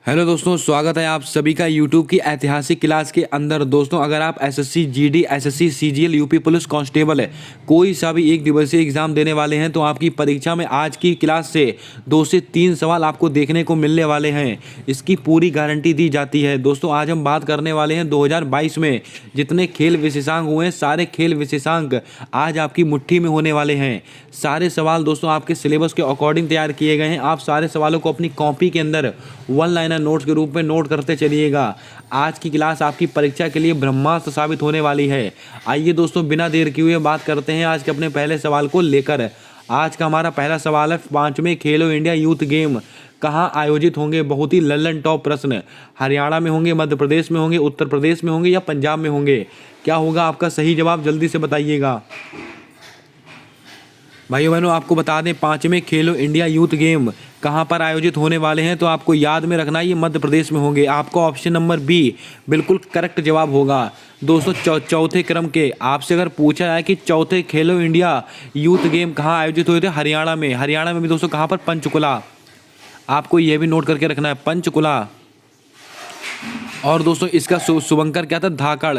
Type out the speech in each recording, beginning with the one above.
Hello दोस्तों, स्वागत है आप सभी का यूट्यूब की ऐतिहासिक क्लास के अंदर। दोस्तों, अगर आप SSC GD, SSC CGL, UP police constable है, कोई सा भी एक दिवसीय एग्जाम देने वाले हैं तो आपकी परीक्षा में आज की क्लास से 2 से 3 सवाल आपको देखने को मिलने वाले हैं। इसकी पूरी गारंटी दी जाती है। दोस्तों, आज हम बात करने वाले हैं 2022 में जितने खेल विशेषांक हुए हैं, सारे खेल विशेषांक आज आपकी मुट्ठी में होने वाले हैं। सारे सवाल दोस्तों आपके सिलेबस के अकॉर्डिंग तैयार किए गए हैं। आप सारे सवालों को अपनी कॉपी के अंदर वन लाइनर नोट्स के रूप में नोट करते चलिएगा। आज की क्लास आपकी परीक्षा के लिए ब्रह्मास्त्र साबित होने वाली है। आइए दोस्तों, बिना देर किए हुए बात करते हैं आज के अपने पहले सवाल को लेकर। आज का हमारा पहला सवाल है, 5वें खेलो इंडिया यूथ गेम कहाँ आयोजित होंगे? बहुत ही लल्लन टॉप प्रश्न। हरियाणा में होंगे, मध्य प्रदेश में होंगे, उत्तर प्रदेश में होंगे या पंजाब में होंगे? क्या होगा आपका सही जवाब? जल्दी से बताइएगा। भाइयों बहनों, आपको बता दें 5वें खेलो इंडिया यूथ गेम कहाँ पर आयोजित होने वाले हैं, तो आपको याद में रखना है ये मध्य प्रदेश में होंगे। आपका ऑप्शन नंबर बी बिल्कुल करेक्ट जवाब होगा। दोस्तों, चौथे क्रम के आपसे अगर पूछा जाए कि चौथे खेलो इंडिया यूथ गेम कहाँ आयोजित हुए थे? हरियाणा में। हरियाणा में भी दोस्तों कहाँ पर? पंचकुला। आपको यह भी नोट करके रखना है, पंचकुला। और दोस्तों इसका शुभंकर क्या था? धाकड़।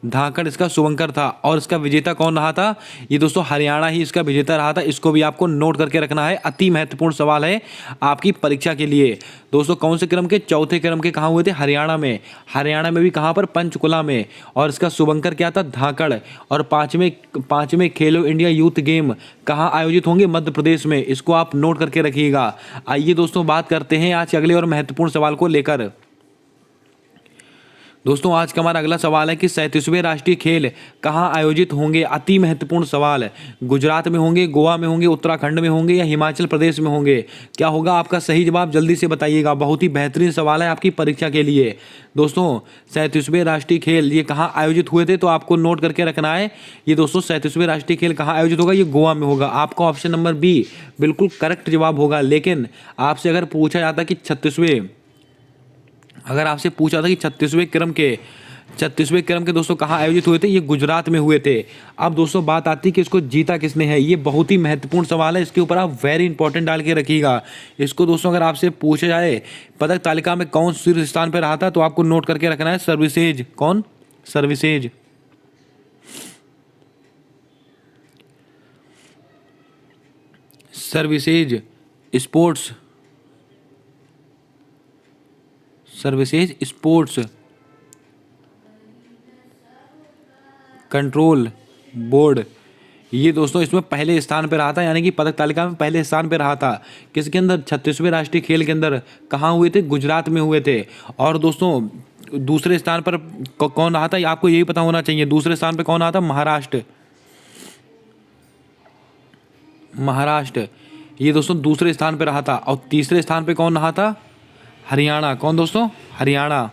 धाकड़ इसका शुभंकर था। और इसका विजेता कौन रहा था? ये दोस्तों हरियाणा ही इसका विजेता रहा था। इसको भी आपको नोट करके रखना है। अति महत्वपूर्ण सवाल है आपकी परीक्षा के लिए। दोस्तों, कौन से क्रम के? चौथे क्रम के। कहाँ हुए थे? हरियाणा में। हरियाणा में भी कहाँ पर? पंचकुला में। और इसका शुभंकर क्या था? धाकड़। और पाँचवें खेलो इंडिया यूथ गेम कहाँ आयोजित होंगे? मध्य प्रदेश में। इसको आप नोट करके रखिएगा। आइए दोस्तों, बात करते हैं आज के अगले और महत्वपूर्ण सवाल को लेकर। दोस्तों, आज का हमारा अगला सवाल है कि 37वें राष्ट्रीय खेल कहाँ आयोजित होंगे? अति महत्वपूर्ण सवाल है। गुजरात में होंगे, गोवा में होंगे, उत्तराखंड में होंगे या हिमाचल प्रदेश में होंगे? क्या होगा आपका सही जवाब? जल्दी से बताइएगा। बहुत ही बेहतरीन सवाल है आपकी परीक्षा के लिए। दोस्तों, 37वें राष्ट्रीय खेल ये कहाँ आयोजित हुए थे? तो आपको नोट करके रखना है। ये दोस्तों 37वें राष्ट्रीय खेल कहाँ आयोजित होगा? ये गोवा में होगा। आपका ऑप्शन नंबर बी बिल्कुल करेक्ट जवाब होगा। लेकिन आपसे अगर पूछा जाता कि 36वें क्रम के दोस्तों कहाँ आयोजित हुए थे? ये गुजरात में हुए थे। अब दोस्तों बात आती है कि इसको जीता किसने है। ये बहुत ही महत्वपूर्ण सवाल है। इसके ऊपर आप वेरी इंपॉर्टेंट डाल के रखिएगा। इसको दोस्तों अगर आपसे पूछा जाए पदक तालिका में कौन शीर्ष स्थान पर रहा था, तो आपको नोट करके रखना है सर्विसेज। कौन? Services. Services sports control board. ये दोस्तों इसमें पहले स्थान पर रहा था, यानी कि पदक तालिका में पहले स्थान पर रहा था। किसके अंदर? 36वें राष्ट्रीय खेल के अंदर। कहाँ हुए थे? गुजरात में हुए थे। और दोस्तों दूसरे स्थान पर कौन रहा था? ये आपको यही पता होना चाहिए। दूसरे स्थान पर कौन रहा था? महाराष्ट्र। ये दोस्तों दूसरे स्थान पर रहा था। और तीसरे स्थान पर कौन रहा था? हरियाणा। कौन दोस्तों? हरियाणा।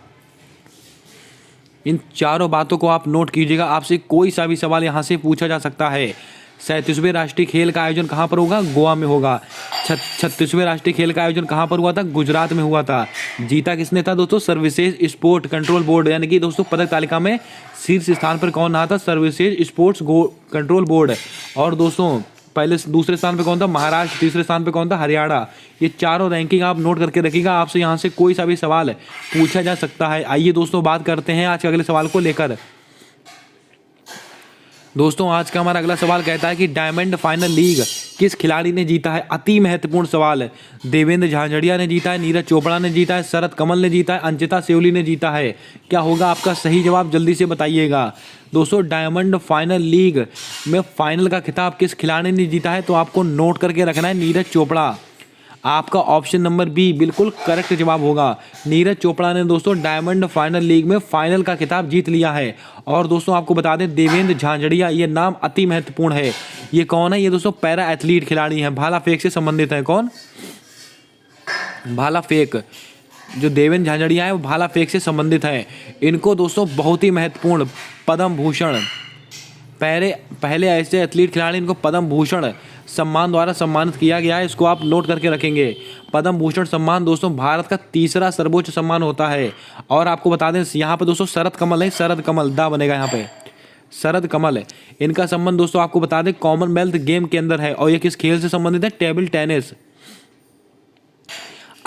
इन चारों बातों को आप नोट कीजिएगा। आपसे कोई सा भी सवाल यहाँ से पूछा जा सकता है। 37वें राष्ट्रीय खेल का आयोजन कहाँ पर होगा? गोवा में होगा। 36वें राष्ट्रीय खेल का आयोजन कहाँ पर हुआ था? गुजरात में हुआ था। जीता किसने था दोस्तों? Services sport control board. यानी कि दोस्तों पदक तालिका में शीर्ष स्थान पर कौन रहा था? Services sports control board. और दोस्तों पहले दूसरे स्थान पे कौन था? महाराष्ट्र। तीसरे स्थान पे कौन था? हरियाणा। ये चारों रैंकिंग आप नोट करके रखिएगा। आपसे यहाँ से कोई सा भी सवाल पूछा जा सकता है। आइए दोस्तों बात करते हैं आज के अगले सवाल को लेकर। दोस्तों, आज का हमारा अगला सवाल कहता है कि डायमंड फाइनल लीग किस खिलाड़ी ने जीता है? अति महत्वपूर्ण सवाल है। देवेंद्र झाझड़िया ने जीता है, नीरज चोपड़ा ने जीता है, शरद कमल ने जीता है, अंकिता सेवली ने जीता है? क्या होगा आपका सही जवाब? जल्दी से बताइएगा। दोस्तों, डायमंड फाइनल लीग में फाइनल का खिताब किस खिलाड़ी ने जीता है? तो आपको नोट करके रखना है नीरज चोपड़ा। आपका ऑप्शन नंबर बी बिल्कुल करेक्ट जवाब होगा। नीरज चोपड़ा ने दोस्तों डायमंड फाइनल लीग में फाइनल का खिताब जीत लिया है। और दोस्तों आपको बता दें, देवेंद्र झाझड़िया, ये नाम अति महत्वपूर्ण है। ये कौन है? ये दोस्तों पैरा एथलीट खिलाड़ी हैं, भाला फेंक से संबंधित है। कौन? भाला फेंक। जो देवेंद्र झाझड़िया है वो भाला फेंक से संबंधित है। इनको दोस्तों बहुत ही महत्वपूर्ण पद्म भूषण, पहले ऐसे एथलीट खिलाड़ी इनको पद्म भूषण सम्मान द्वारा सम्मानित किया गया है। इसको आप नोट करके रखेंगे। पद्म भूषण सम्मान दोस्तों भारत का तीसरा सर्वोच्च सम्मान होता है। और आपको बता दें यहाँ पे दोस्तों शरद कमल है, शरद कमल दा बनेगा यहाँ पे, शरद कमल है। इनका संबंध दोस्तों आपको बता दें कॉमनवेल्थ गेम के अंदर है। और ये किस खेल से संबंधित है? Table tennis.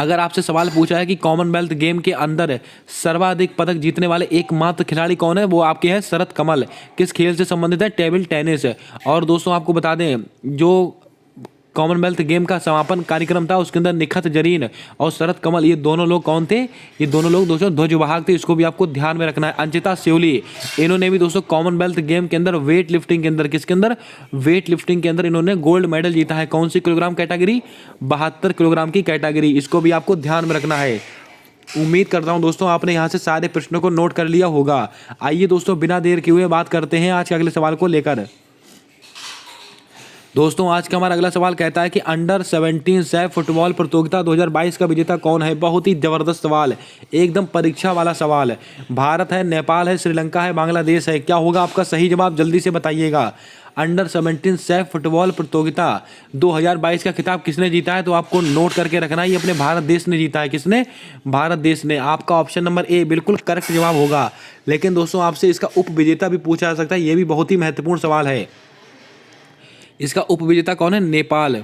अगर आपसे सवाल पूछा है कि कॉमनवेल्थ गेम के अंदर सर्वाधिक पदक जीतने वाले एकमात्र खिलाड़ी कौन है, वो आपके हैं शरत कमल। किस खेल से संबंधित है? Table tennis. और दोस्तों आपको बता दें, जो कॉमनवेल्थ गेम का समापन कार्यक्रम था उसके अंदर निखत जरीन और शरत कमल, ये दोनों लोग कौन थे? ये दोनों लोग दोस्तों ध्वजवाहक थे। इसको भी आपको ध्यान में रखना है। अंचिता श्योली, इन्होंने भी दोस्तों कॉमनवेल्थ गेम के अंदर वेट लिफ्टिंग के अंदर, किसके अंदर? वेट लिफ्टिंग के अंदर इन्होंने गोल्ड मेडल जीता है। कौन सी किलोग्राम कैटेगरी? 72 किलोग्राम की कैटेगरी। इसको भी आपको ध्यान में रखना है। उम्मीद करता हूं दोस्तों आपने यहां से सारे प्रश्नों को नोट कर लिया होगा। आइए दोस्तों बिना देर किए हुए बात करते हैं आज के अगले सवाल को लेकर। दोस्तों आज का हमारा अगला सवाल कहता है कि अंडर 17 सैफ फुटबॉल प्रतियोगिता 2022 का विजेता कौन है? बहुत ही जबरदस्त सवाल, एकदम परीक्षा वाला सवाल। भारत है, नेपाल है, श्रीलंका है, बांग्लादेश है। क्या होगा आपका सही जवाब? जल्दी से बताइएगा। अंडर 17 सैफ फुटबॉल प्रतियोगिता 2022 का खिताब किसने जीता है? तो आपको नोट करके रखना है, ये अपने भारत देश ने जीता है। किसने? भारत देश ने। आपका ऑप्शन नंबर ए बिल्कुल करेक्ट जवाब होगा। लेकिन दोस्तों आपसे इसका उप विजेता भी पूछा जा सकता है, ये भी बहुत ही महत्वपूर्ण सवाल है। इसका उपविजेता कौन है? नेपाल।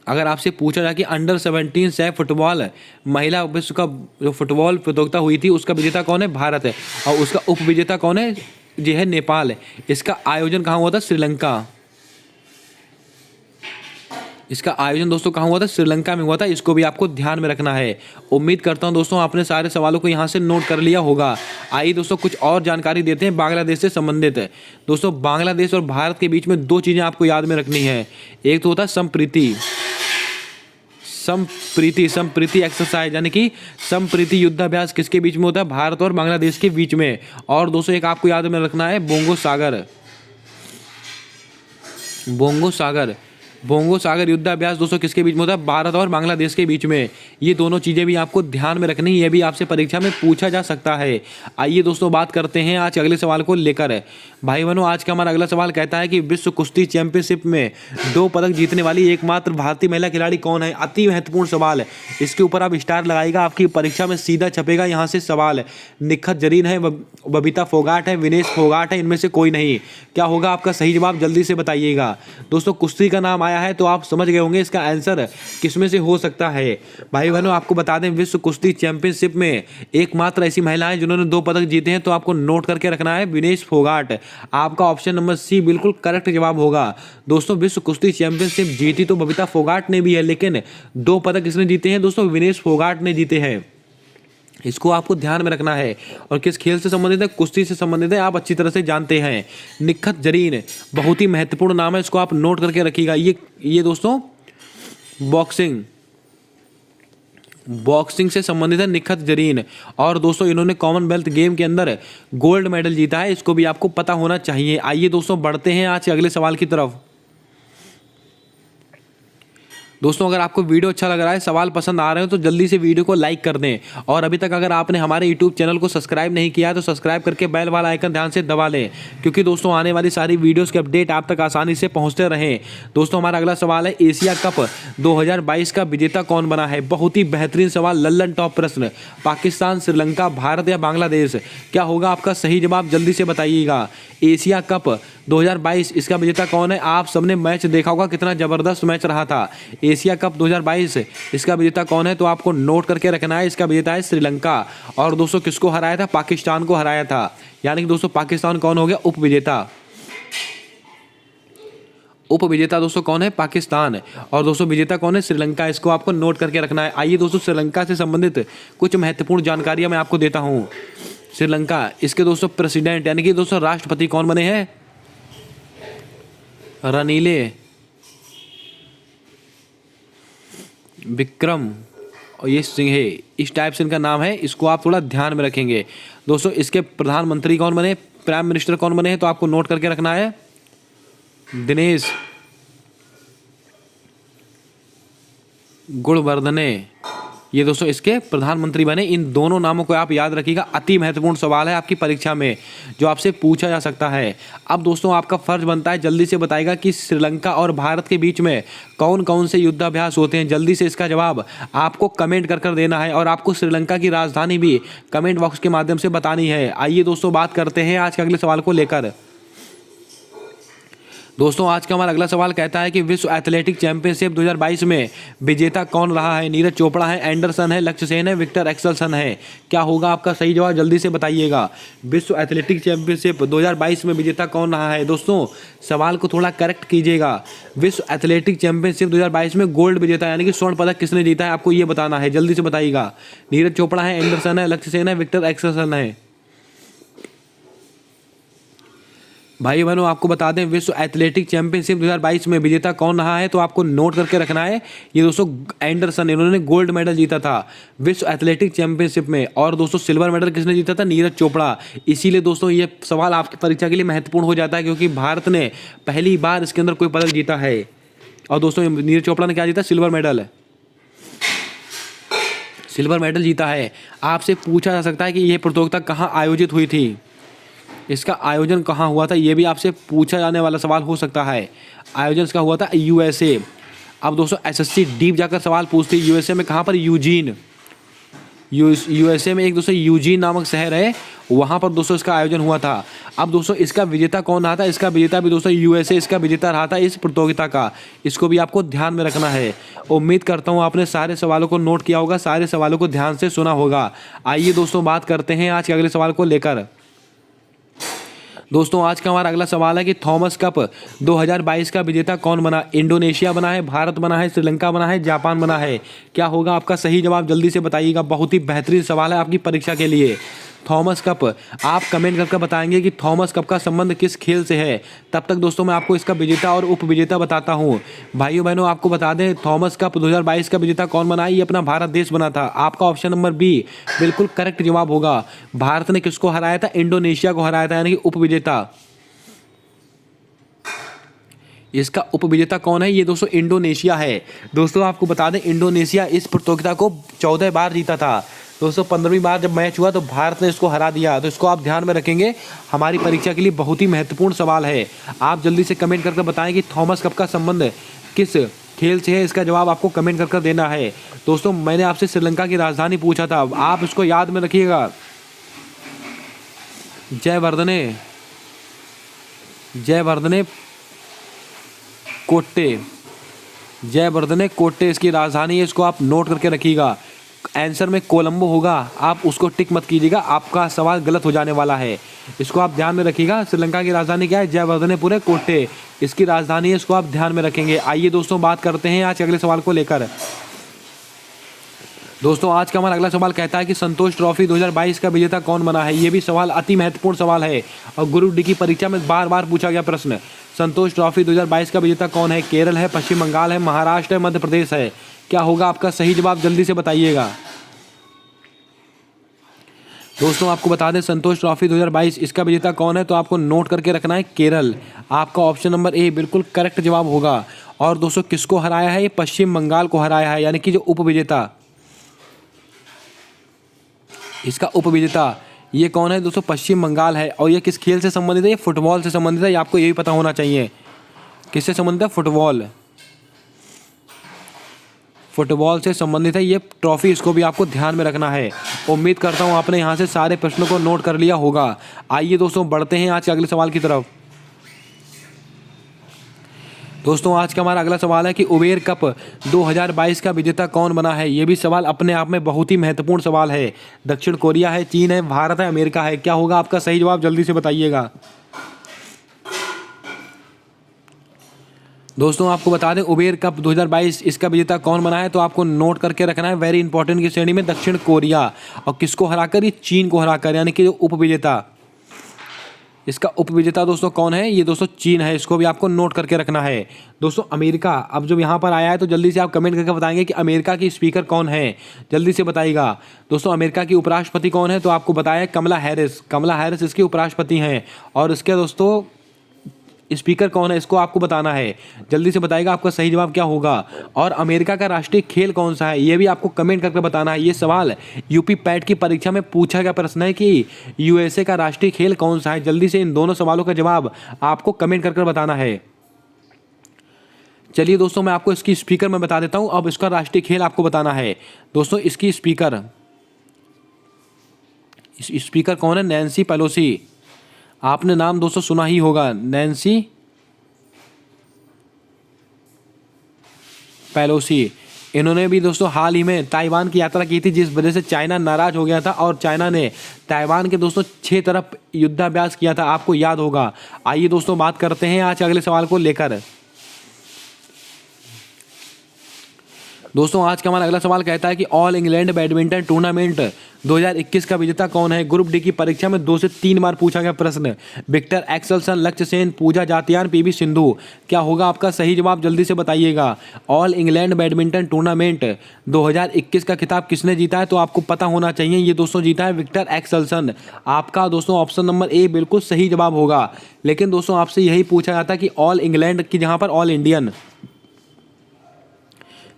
अगर आपसे पूछा जाए कि अंडर 17 सैफ फुटबॉल महिला विश्व का जो फुटबॉल प्रतियोगिता हुई थी उसका विजेता कौन है? भारत है। और उसका उपविजेता कौन है? ये है नेपाल। इसका आयोजन कहाँ हुआ था? श्रीलंका। इसका आयोजन दोस्तों कहाँ हुआ था? श्रीलंका में हुआ था। इसको भी आपको ध्यान में रखना है। उम्मीद करता हूं दोस्तों आपने सारे सवालों को यहाँ से नोट कर लिया होगा। आइए दोस्तों कुछ और जानकारी देते हैं बांग्लादेश से संबंधित। दोस्तों बांग्लादेश और भारत के बीच में दो चीज़ें आपको याद में रखनी है। एक तो होता है संप्रीति एक्सरसाइज, यानी कि संप्रीति युद्धाभ्यास किसके बीच में होता है? भारत और बांग्लादेश के बीच में। और दोस्तों एक आपको याद में रखना है बोंगो सागर युद्धाभ्यास दोस्तों किसके बीच में होता है? भारत और बांग्लादेश के बीच में। ये दोनों चीज़ें भी आपको ध्यान में रखनी है, ये भी आपसे परीक्षा में पूछा जा सकता है। आइए दोस्तों बात करते हैं आज अगले सवाल को लेकर। भाई बहनों आज का हमारा अगला सवाल कहता है कि विश्व कुश्ती चैंपियनशिप में 2 पदक जीतने वाली एकमात्र भारतीय महिला खिलाड़ी कौन है? अति महत्वपूर्ण सवाल है, इसके ऊपर आप स्टार लगाइएगा, आपकी परीक्षा में सीधा छपेगा यहाँ से सवाल। निखत जरीन है, बबीता फोगाट है, विनेश फोगाट है, इनमें से कोई नहीं। क्या होगा आपका सही जवाब? जल्दी से बताइएगा। दोस्तों कुश्ती का नाम आया है तो आप समझ गए होंगे इसका आंसर किसमें से हो सकता है। भाई बहनों आपको बता दें विश्व कुश्ती चैंपियनशिप में एकमात्र ऐसी महिला है जिन्होंने 2 पदक जीते हैं, तो आपको नोट करके रखना है विनेश फोगाट। आपका ऑप्शन नंबर सी बिल्कुल करेक्ट जवाब होगा। दोस्तों विश्व कुश्ती चैंपियनशिप जीती तो बबीता फोगाट ने भी है, लेकिन 2 पदक किसने जीते हैं? दोस्तों विनेश फोगाट ने जीते हैं। इसको आपको ध्यान में रखना है। और किस खेल से संबंधित है? कुश्ती से संबंधित है, आप अच्छी तरह से जानते हैं। निखत जरीन बहुत ही महत्वपूर्ण नाम है, इसको आप नोट करके रखिएगा। ये दोस्तों बॉक्सिंग से संबंधित है निखत जरीन। और दोस्तों इन्होंने कॉमनवेल्थ गेम के अंदर गोल्ड मेडल जीता है, इसको भी आपको पता होना चाहिए। आइए दोस्तों बढ़ते हैं आज के अगले सवाल की तरफ। दोस्तों अगर आपको वीडियो अच्छा लग रहा है, सवाल पसंद आ रहे हो तो जल्दी से वीडियो को लाइक कर दें। और अभी तक अगर आपने हमारे यूट्यूब चैनल को सब्सक्राइब नहीं किया है तो सब्सक्राइब करके बेल वाला आइकन ध्यान से दबा लें, क्योंकि दोस्तों आने वाली सारी वीडियोस के अपडेट आप तक आसानी से पहुंचते रहें। दोस्तों हमारा अगला सवाल है एशिया कप 2022 का विजेता कौन बना है? बहुत ही बेहतरीन सवाल, लल्लन टॉप प्रश्न। पाकिस्तान, श्रीलंका, भारत या बांग्लादेश? क्या होगा आपका सही जवाब? जल्दी से बताइएगा। एशिया कप 2022 इसका विजेता कौन है? आप सबने मैच देखा होगा, कितना जबरदस्त मैच रहा था। एशिया कप 2022 इसका विजेता कौन है? तो आपको नोट करके रखना है, इसका विजेता है श्रीलंका। और दोस्तों किसको हराया था? पाकिस्तान को हराया था। यानी कि दोस्तों पाकिस्तान कौन हो गया? उपविजेता दोस्तों कौन है? पाकिस्तान। और दोस्तों विजेता कौन है? श्रीलंका। इसको आपको नोट करके रखना है। आइए दोस्तों श्रीलंका से संबंधित कुछ महत्वपूर्ण जानकारियां मैं आपको देता हूं। श्रीलंका, इसके दोस्तों प्रेसिडेंट यानी कि दोस्तों राष्ट्रपति कौन बने हैं? रनीले विक्रम और ये सिंह, इस टाइप से इनका नाम है, इसको आप थोड़ा ध्यान में रखेंगे। दोस्तों इसके प्रधानमंत्री कौन बने? प्राइम मिनिस्टर कौन बने हैं? तो आपको नोट करके रखना है दिनेश गुणवर्धने, ये दोस्तों इसके प्रधानमंत्री बने। इन दोनों नामों को आप याद रखिएगा, अति महत्वपूर्ण सवाल है आपकी परीक्षा में जो आपसे पूछा जा सकता है। अब दोस्तों आपका फर्ज बनता है जल्दी से बताएगा कि श्रीलंका और भारत के बीच में कौन कौन से युद्धाभ्यास होते हैं। जल्दी से इसका जवाब आपको कमेंट कर देना है और आपको श्रीलंका की राजधानी भी कमेंट बॉक्स के माध्यम से बतानी है। आइए दोस्तों बात करते हैं आज के अगले सवाल को लेकर। दोस्तों आज का हमारा अगला सवाल कहता है कि विश्व एथलेटिक चैंपियनशिप 2022 में विजेता कौन रहा है। नीरज चोपड़ा है, एंडरसन है, लक्ष्य सेन है, विक्टर एक्सेलसन है। क्या होगा आपका सही जवाब, जल्दी से बताइएगा। विश्व एथलेटिक चैंपियनशिप 2022 में विजेता कौन रहा है। दोस्तों सवाल को थोड़ा करेक्ट कीजिएगा। विश्व एथलेटिक चैंपियनशिप 2022 में गोल्ड विजेता यानी कि स्वर्ण पदक किसने जीता है, आपको ये बताना है, जल्दी से बताइएगा। नीरज चोपड़ा है, एंडरसन है, लक्ष्य सेन है, विक्टर एक्सेलसन है। भाई बहनों आपको बता दें विश्व एथलेटिक चैंपियनशिप 2022 में विजेता कौन रहा है, तो आपको नोट करके रखना है। ये दोस्तों एंडरसन, इन्होंने गोल्ड मेडल जीता था विश्व एथलेटिक चैंपियनशिप में। और दोस्तों सिल्वर मेडल किसने जीता था, नीरज चोपड़ा। इसीलिए दोस्तों ये सवाल आपकी परीक्षा के लिए महत्वपूर्ण हो जाता है, क्योंकि भारत ने पहली बार इसके अंदर कोई पदक जीता है। और दोस्तों नीरज चोपड़ा ने क्या जीता, सिल्वर मेडल, सिल्वर मेडल जीता है। आपसे पूछा जा सकता है कि यह प्रतियोगिता कहाँ आयोजित हुई थी, इसका आयोजन कहाँ हुआ था, ये भी आपसे पूछा जाने वाला सवाल हो सकता है। आयोजन इसका हुआ था यूएसए। अब दोस्तों एसएससी डीप जाकर सवाल पूछती है, यूएसए में कहाँ पर, यूजीन, यूएसए में एक दोस्तों यूजीन नामक शहर है, वहाँ पर दोस्तों इसका आयोजन हुआ था। अब दोस्तों इसका विजेता कौन रहा था, इसका विजेता भी दोस्तों यूएसए इसका विजेता रहा था इस प्रतियोगिता का। इसको भी आपको ध्यान में रखना है। उम्मीद करता हूँ आपने सारे सवालों को नोट किया होगा, सारे सवालों को ध्यान से सुना होगा। आइए दोस्तों बात करते हैं आज के अगले सवाल को लेकर। दोस्तों आज का हमारा अगला सवाल है कि थॉमस कप 2022 का विजेता कौन बना। इंडोनेशिया बना है, भारत बना है, श्रीलंका बना है, जापान बना है। क्या होगा आपका सही जवाब, जल्दी से बताइएगा। बहुत ही बेहतरीन सवाल है आपकी परीक्षा के लिए। थॉमस कप, आप कमेंट करके बताएंगे कि थॉमस कप का संबंध किस खेल से है। तब तक दोस्तों मैं आपको इसका विजेता और उप विजेता बताता हूँ। भाइयों बहनों आपको बता दें थॉमस कप 2022 का विजेता कौन बना, ये अपना भारत देश बना था। आपका ऑप्शन नंबर बी बिल्कुल करेक्ट जवाब होगा। भारत ने किसको हराया था, इंडोनेशिया को हराया था, यानी कि उप विजेता। इसका उप विजेता कौन है, ये दोस्तों इंडोनेशिया है। दोस्तों आपको बता दें इंडोनेशिया इस प्रतियोगिता को 14 बार जीता था। दोस्तों 15वीं बार जब मैच हुआ तो भारत ने इसको हरा दिया। तो इसको आप ध्यान में रखेंगे, हमारी परीक्षा के लिए बहुत ही महत्वपूर्ण सवाल है। आप जल्दी से कमेंट करके बताएं कि थॉमस कप का संबंध किस खेल से है। इसका जवाब आपको कमेंट करके देना है। दोस्तों मैंने आपसे श्रीलंका की राजधानी पूछा था, आप इसको याद में रखिएगा। जयवर्धने कोट्टे इसकी राजधानी है, इसको आप नोट करके रखिएगा। आंसर में कोलंबो होगा, आप उसको टिक मत कीजिएगा, आपका सवाल गलत हो जाने वाला है। इसको आप ध्यान में रखिएगा। श्रीलंका की राजधानी क्या है, जयवर्धनेपुरे कोट्टे इसकी राजधानी है, इसको आप ध्यान में रखेंगे। आइए दोस्तों बात करते हैं आज अगले सवाल को लेकर। दोस्तों आज का हमारा अगला सवाल कहता है कि संतोष ट्रॉफी 2022 का विजेता कौन बना है। ये भी सवाल अति महत्वपूर्ण सवाल है और ग्रुप डी की परीक्षा में बार बार पूछा गया प्रश्न। संतोष ट्रॉफी 2022 का विजेता कौन है। केरल है, पश्चिम बंगाल है, महाराष्ट्र है, मध्य प्रदेश है। क्या होगा आपका सही जवाब, जल्दी से बताइएगा। दोस्तों आपको बता दें संतोष ट्रॉफी 2022 इसका विजेता कौन है, तो आपको नोट करके रखना है केरल। आपका ऑप्शन नंबर ए बिल्कुल करेक्ट जवाब होगा। और दोस्तों किसको हराया है, ये पश्चिम बंगाल को हराया है, यानी कि जो उप विजेता, इसका उप विजेता ये कौन है दोस्तों, पश्चिम बंगाल है। और ये किस खेल से संबंधित है, ये फुटबॉल से संबंधित है। ये आपको यही पता होना चाहिए किससे संबंधित है, फुटबॉल से संबंधित है ये ट्रॉफी। इसको भी आपको ध्यान में रखना है। उम्मीद करता हूँ आपने यहाँ से सारे प्रश्नों को नोट कर लिया होगा। आइए दोस्तों बढ़ते हैं आज के अगले सवाल की तरफ। दोस्तों आज का हमारा अगला सवाल है कि उबेर कप 2022 का विजेता कौन बना है। ये भी सवाल अपने आप में बहुत ही महत्वपूर्ण सवाल है। दक्षिण कोरिया है, चीन है, भारत है, अमेरिका है। क्या होगा आपका सही जवाब, जल्दी से बताइएगा। दोस्तों आपको बता दें उबेर कप 2022 इसका विजेता कौन बना है, तो आपको नोट करके रखना है वेरी इंपॉर्टेंट की श्रेणी में दक्षिण कोरिया। और किसको हराकर, ये चीन को हराकर, यानी कि जो उप विजेता, इसका उप विजेता दोस्तों कौन है, ये दोस्तों चीन है। इसको भी आपको नोट करके रखना है। दोस्तों अमेरिका अब जब यहाँ पर आया है तो जल्दी से आप कमेंट करके बताएंगे कि अमेरिका की स्पीकर कौन है, जल्दी से बताइएगा। दोस्तों अमेरिका की उपराष्ट्रपति कौन है, तो आपको बताया कमला हैरिस इसके उपराष्ट्रपति हैं। और इसके दोस्तों स्पीकर कौन है, इसको आपको बताना है, जल्दी से बताइएगा आपका सही जवाब क्या होगा। और अमेरिका का राष्ट्रीय खेल कौन सा है, ये भी आपको कमेंट करके बताना है। ये सवाल यूपी पैट की परीक्षा में पूछा गया प्रश्न है कि यूएसए का राष्ट्रीय खेल कौन सा है। जल्दी से इन दोनों सवालों का जवाब आपको कमेंट करके बताना है। चलिए दोस्तों मैं आपको इसकी स्पीकर में बता देता हूँ। अब इसका राष्ट्रीय खेल आपको बताना है। दोस्तों इसकी स्पीकर कौन है, नैन्सी पेलोसी। आपने नाम दोस्तों सुना ही होगा, नैन्सी पेलोसी, इन्होंने भी दोस्तों हाल ही में ताइवान की यात्रा की थी, जिस वजह से चाइना नाराज हो गया था और चाइना ने ताइवान के दोस्तों 6 तरफ युद्धाभ्यास किया था, आपको याद होगा। आइए दोस्तों बात करते हैं आज अगले सवाल को लेकर। दोस्तों आज का हमारा अगला सवाल कहता है कि ऑल इंग्लैंड बैडमिंटन टूर्नामेंट 2021 का विजेता कौन है। ग्रुप डी की परीक्षा में 2 से 3 बार पूछा गया प्रश्न। विक्टर एक्सेल्सन, लक्ष्य सेन, पूजा जातियान, पीवी सिंधु। क्या होगा आपका सही जवाब, जल्दी से बताइएगा। ऑल इंग्लैंड बैडमिंटन टूर्नामेंट 2021 का खिताब किसने जीता है, तो आपको पता होना चाहिए। ये दोस्तों जीता है विक्टर एक्सेल्सन। आपका दोस्तों ऑप्शन नंबर ए बिल्कुल सही जवाब होगा। लेकिन दोस्तों आपसे यही पूछा जाता कि ऑल इंग्लैंड की जहाँ पर ऑल इंडियन,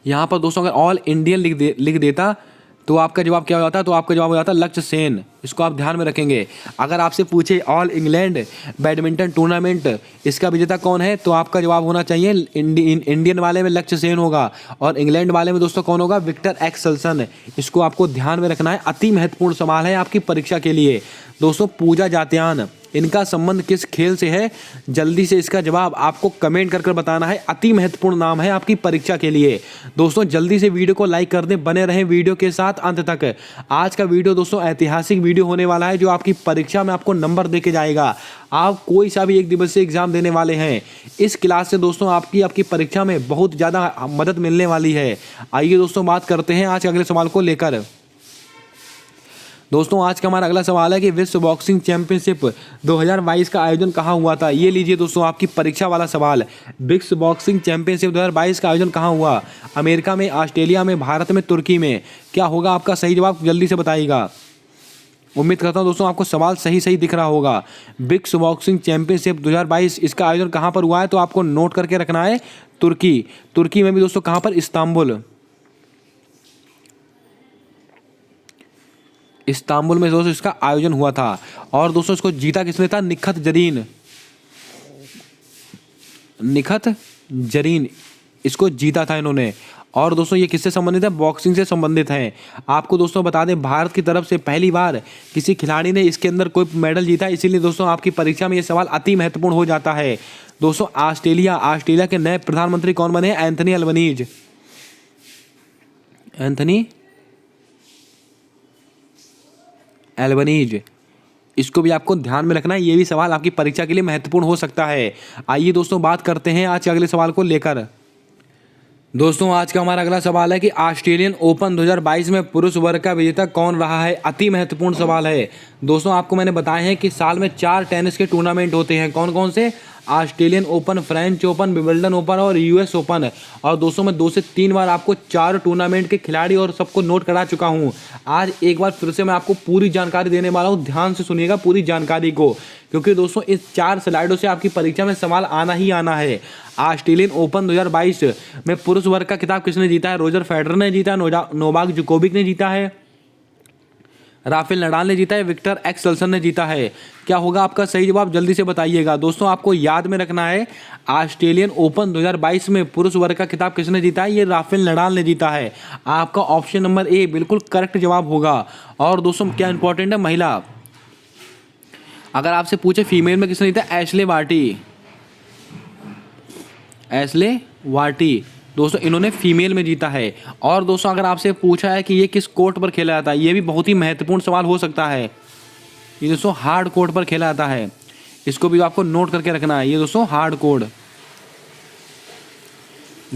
यहाँ पर दोस्तों अगर ऑल इंडियन लिख देता तो आपका जवाब क्या हो जाता, तो आपका जवाब हो जाता लक्ष्य सेन। इसको आप ध्यान में रखेंगे। अगर आपसे पूछे ऑल इंग्लैंड बैडमिंटन टूर्नामेंट इसका विजेता कौन है, तो आपका जवाब होना चाहिए इंडियन वाले में लक्ष्य सेन होगा और इंग्लैंड वाले में दोस्तों कौन होगा, विक्टर एक्सेल्सन। इसको आपको ध्यान में रखना है, अति महत्वपूर्ण सवाल है आपकी परीक्षा के लिए। दोस्तों पूजा जातियान, इनका संबंध किस खेल से है, जल्दी से इसका जवाब आपको कमेंट कर बताना है। अति महत्वपूर्ण नाम है आपकी परीक्षा के लिए। दोस्तों जल्दी से वीडियो को लाइक कर दें, बने रहें वीडियो के साथ अंत तक। आज का वीडियो दोस्तों ऐतिहासिक वीडियो होने वाला है, जो आपकी परीक्षा में आपको नंबर देके जाएगा। आप कोई सा भी एक दिवसीय एग्जाम देने वाले हैं, इस क्लास से दोस्तों आपकी परीक्षा में बहुत ज़्यादा मदद मिलने वाली है। आइए दोस्तों बात करते हैं आज के अगले सवाल को लेकर। दोस्तों आज का हमारा अगला सवाल है कि विश्व बॉक्सिंग चैंपियनशिप 2022 का आयोजन कहाँ हुआ था। ये लीजिए दोस्तों आपकी परीक्षा वाला सवाल। विश्व बॉक्सिंग चैंपियनशिप 2022 का आयोजन कहाँ हुआ, अमेरिका में, ऑस्ट्रेलिया में, भारत में, तुर्की में। क्या होगा आपका सही जवाब, जल्दी से बताइएगा। उम्मीद करता हूँ दोस्तों आपको सवाल सही दिख रहा होगा। विश्व बॉक्सिंग चैंपियनशिप 2022 इसका आयोजन कहाँ पर हुआ है, तो आपको नोट करके रखना है तुर्की में भी दोस्तों कहाँ पर, इस्तांबुल में दोस्तों इसका आयोजन हुआ था। और दोस्तों इसको जीता किसने था, निखत जरीन इसको जीता था इन्होंने। और दोस्तों ये किससे संबंधित है, बॉक्सिंग से संबंधित है। आपको दोस्तों बता दें भारत की तरफ से पहली बार किसी खिलाड़ी ने इसके अंदर कोई मेडल जीता, इसीलिए दोस्तों आपकी परीक्षा में ये सवाल अति महत्वपूर्ण हो जाता है। दोस्तों ऑस्ट्रेलिया के नए प्रधानमंत्री कौन बने, एंथनी एल्बनीज। इसको भी आपको ध्यान में रखना है, ये भी सवाल आपकी परीक्षा के लिए महत्वपूर्ण हो सकता है। आइए दोस्तों बात करते हैं आज के अगले सवाल को लेकर। दोस्तों आज का हमारा अगला सवाल है कि ऑस्ट्रेलियन ओपन 2022 में पुरुष वर्ग का विजेता कौन रहा है। अति महत्वपूर्ण सवाल है। दोस्तों आपको मैंने बताया है कि साल में 4 टेनिस के टूर्नामेंट होते हैं। कौन कौन से, Australian open, French open, Wimbledon open और यूएस ओपन। और दोस्तों मैं 2 से 3 बार आपको 4 टूर्नामेंट के खिलाड़ी और सबको नोट करा चुका हूं। आज एक बार फिर से मैं आपको पूरी जानकारी देने वाला हूं, ध्यान से सुनिएगा पूरी जानकारी को, क्योंकि दोस्तों इस 4 स्लाइडों से आपकी परीक्षा में सवाल आना ही आना है। ऑस्ट्रेलियन ओपन 2022 में पुरुष वर्ग का खिताब किसने जीता है, रोजर फेडरर ने जीता, नोवाक जोकोविक ने जीता है, राफेल नडाल ने जीता है, विक्टर एक्सेल्सन ने जीता है। क्या होगा आपका सही जवाब, जल्दी से बताइएगा। दोस्तों आपको याद में रखना है, ऑस्ट्रेलियन ओपन 2022 में पुरुष वर्ग का खिताब किसने जीता है, ये राफेल नडाल ने जीता है। आपका ऑप्शन नंबर ए बिल्कुल करेक्ट जवाब होगा। और दोस्तों क्या इंपॉर्टेंट है, महिला, अगर आपसे पूछे फीमेल में किसने जीता, एशले वार्टी दोस्तों इन्होंने फीमेल में जीता है। और दोस्तों अगर आपसे पूछा है कि ये किस कोर्ट पर खेला जाता है, ये भी बहुत ही महत्वपूर्ण सवाल हो सकता है। ये दोस्तों हार्ड कोर्ट पर खेला जाता है, इसको भी आपको नोट करके रखना है। ये दोस्तों हार्ड कोर्ट,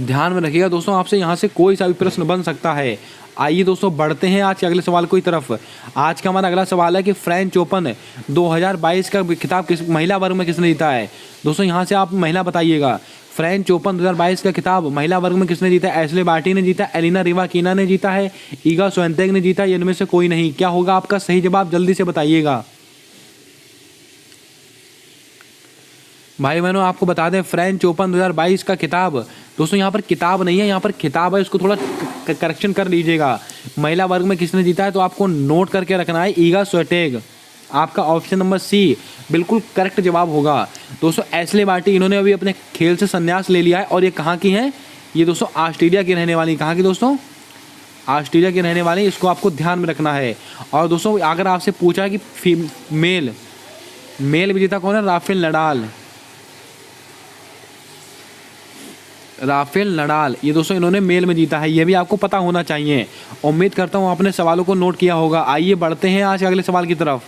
ध्यान में रखिएगा दोस्तों, आपसे यहाँ से कोई सा भी प्रश्न बन सकता है। आइए दोस्तों बढ़ते हैं आज के अगले सवाल की तरफ। आज का हमारा अगला सवाल है कि फ्रेंच ओपन 2022 का खिताब किस महिला वर्ग में किसने जीता है। दोस्तों यहाँ से आप महिला बताइएगा। फ्रेंच ओपन 2022 का खिताब महिला वर्ग में किसने जीता है, एशले बार्टी ने जीता, एलिना रिवाकीना ने जीता है, ईगा स्वेंटेक ने जीता, इनमें से कोई नहीं। क्या होगा आपका सही जवाब, जल्दी से बताइएगा। भाई बहनों आपको बता दें फ्रेंच ओपन 2022 का खिताब, दोस्तों यहाँ पर किताब नहीं है, यहाँ पर खिताब है, इसको थोड़ा करेक्शन कर लीजिएगा। महिला वर्ग में किसने जीता है, तो आपको नोट करके रखना है, ईगा स्वेटेग। आपका ऑप्शन नंबर सी बिल्कुल करेक्ट जवाब होगा। दोस्तों एशले बार्टी इन्होंने अभी अपने खेल से संन्यास ले लिया है, और ये कहाँ की हैं, ये दोस्तों ऑस्ट्रेलिया की रहने वाली। कहाँ की दोस्तों, ऑस्ट्रेलिया की रहने वाली, इसको आपको ध्यान में रखना है। और दोस्तों अगर आपसे पूछा है कि मेल विजेता कौन है, राफेल नडाल। राफेल नडाल, ये दोस्तों इन्होंने मेल में जीता है, ये भी आपको पता होना चाहिए। उम्मीद करता हूँ आपने सवालों को नोट किया होगा। आइए बढ़ते हैं आज के अगले सवाल की तरफ।